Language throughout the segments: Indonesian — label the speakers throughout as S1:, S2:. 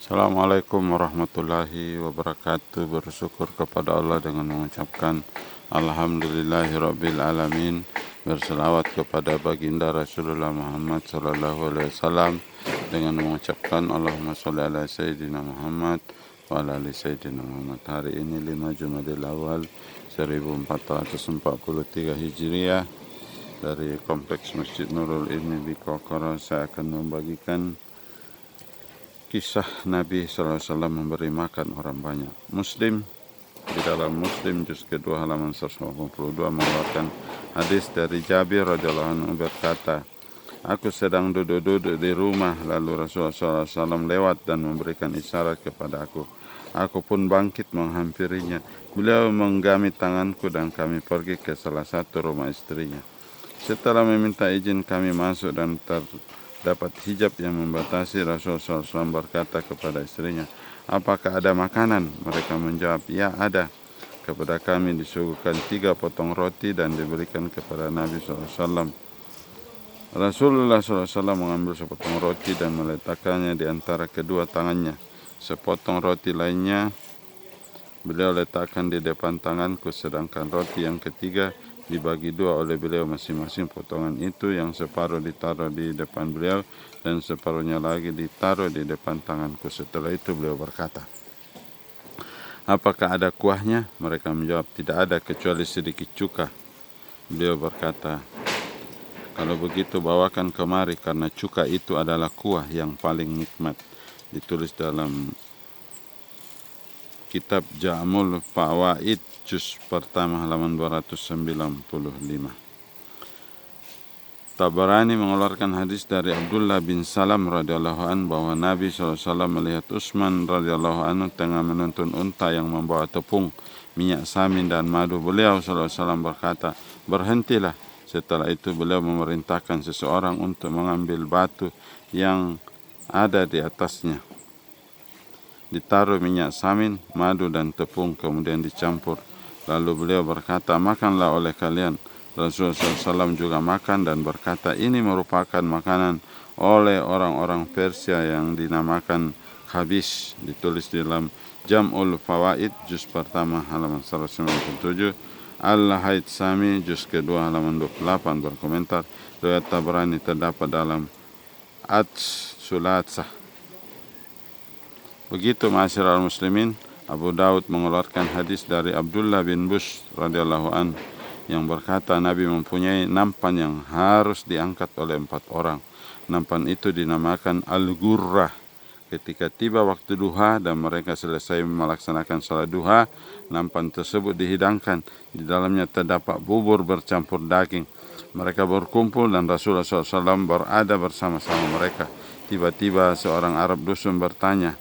S1: Assalamualaikum warahmatullahi wabarakatuh. Bersyukur kepada Allah dengan mengucapkan Alhamdulillahirabbil alamin. Berselawat kepada baginda Rasulullah Muhammad sallallahu alaihi wasallam dengan mengucapkan Allahumma shalli ala sayyidina Muhammad wa ala ali sayyidina Muhammad. Hari ini 5 Jumadil Awal 1443 Hijriah, dari Kompleks Masjid Nurul Ilmi Bikokoro saya akan membagikan kisah Nabi SAW memberi makan orang banyak. Muslim, di dalam Muslim juz kedua halaman 182 mengeluarkan hadis dari Jabir radhiyallahu anhu berkata, aku sedang duduk-duduk di rumah, lalu Rasulullah SAW lewat dan memberikan isyarat kepada aku. Aku pun bangkit menghampirinya. Beliau menggenggam tanganku dan kami pergi ke salah satu rumah istrinya. Setelah meminta izin kami masuk dan terdapat hijab yang membatasi. Rasulullah SAW berkata kepada istrinya, apakah ada makanan? Mereka menjawab, ya ada. Kepada kami disuguhkan 3 potong roti dan diberikan kepada Nabi SAW. Rasulullah SAW mengambil sepotong roti dan meletakkannya di antara kedua tangannya. Sepotong roti lainnya beliau letakkan di depan tanganku, sedangkan roti yang ketiga dibagi 2 oleh beliau masing-masing. Potongan itu yang separuh ditaruh di depan beliau dan separuhnya lagi ditaruh di depan tanganku. Setelah itu beliau berkata, apakah ada kuahnya? Mereka menjawab, tidak ada kecuali sedikit cuka. Beliau berkata, kalau begitu bawakan kemari, karena cuka itu adalah kuah yang paling nikmat. Ditulis dalam kitab Ja'mul Fawaid juz pertama halaman 295. Tabarani mengeluarkan hadis dari Abdullah bin Salam radhiyallahu anhu bahwa Nabi SAW melihat Utsman radhiyallahu anhu tengah menuntun unta yang membawa tepung, minyak samin dan madu. Beliau SAW berkata, berhentilah. Setelah itu beliau memerintahkan seseorang untuk mengambil batu yang ada di atasnya. Ditaruh minyak samin, madu dan tepung, kemudian dicampur. Lalu beliau berkata, makanlah oleh kalian. Rasulullah SAW juga makan dan berkata, ini merupakan makanan oleh orang-orang Persia yang dinamakan khabis. Ditulis di dalam Jam'ul Fawaid juz pertama halaman 197. Al-Haytsami juz kedua halaman 28 berkomentar, riwayat Tabrani terdapat dalam Ats-Sulatsah. Begitu ma'asyiral muslimin, Abu Daud mengeluarkan hadis dari Abdullah bin Bushr radhiyallahu anhu yang berkata, Nabi mempunyai nampan yang harus diangkat oleh 4 orang. Nampan itu dinamakan Al-Ghurrah. Ketika tiba waktu duha dan mereka selesai melaksanakan salat duha, nampan tersebut dihidangkan. Di dalamnya terdapat bubur bercampur daging. Mereka berkumpul dan Rasulullah SAW berada bersama-sama mereka. Tiba-tiba seorang Arab dusun bertanya,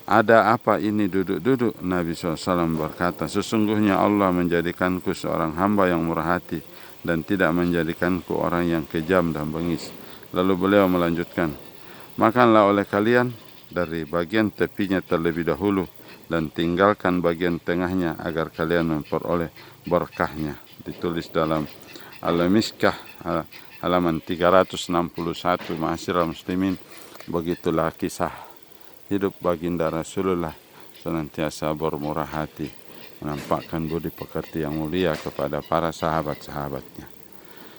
S1: ada apa ini duduk-duduk? Nabi SAW berkata, sesungguhnya Allah menjadikanku seorang hamba yang murah hati dan tidak menjadikanku orang yang kejam dan bengis. Lalu beliau melanjutkan, makanlah oleh kalian dari bagian tepinya terlebih dahulu dan tinggalkan bagian tengahnya agar kalian memperoleh berkahnya. Ditulis dalam Al-Miskah halaman 361. Ma'asyiral muslimin, begitulah kisah hidup baginda Rasulullah, senantiasa bermurah hati, menampakkan budi pekerti yang mulia kepada para sahabat-sahabatnya.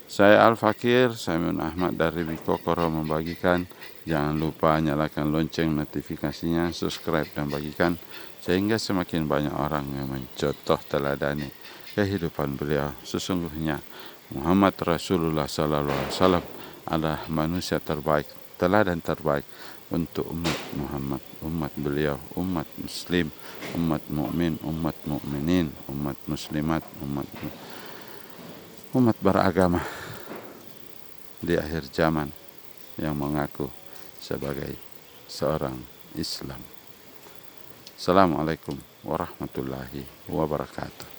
S1: Saya Al-Fakir Samin Ahmad dari Bikokoro membagikan. Jangan lupa nyalakan lonceng notifikasinya, subscribe dan bagikan, sehingga semakin banyak orang yang mencontoh teladani kehidupan beliau. Sesungguhnya Muhammad Rasulullah SAW adalah manusia terbaik, teladan terbaik untuk umat Muhammad, umat beliau, umat muslim, umat mukmin, umat mukminin, umat muslimat, umat beragama di akhir zaman yang mengaku sebagai seorang Islam. Assalamualaikum warahmatullahi wabarakatuh.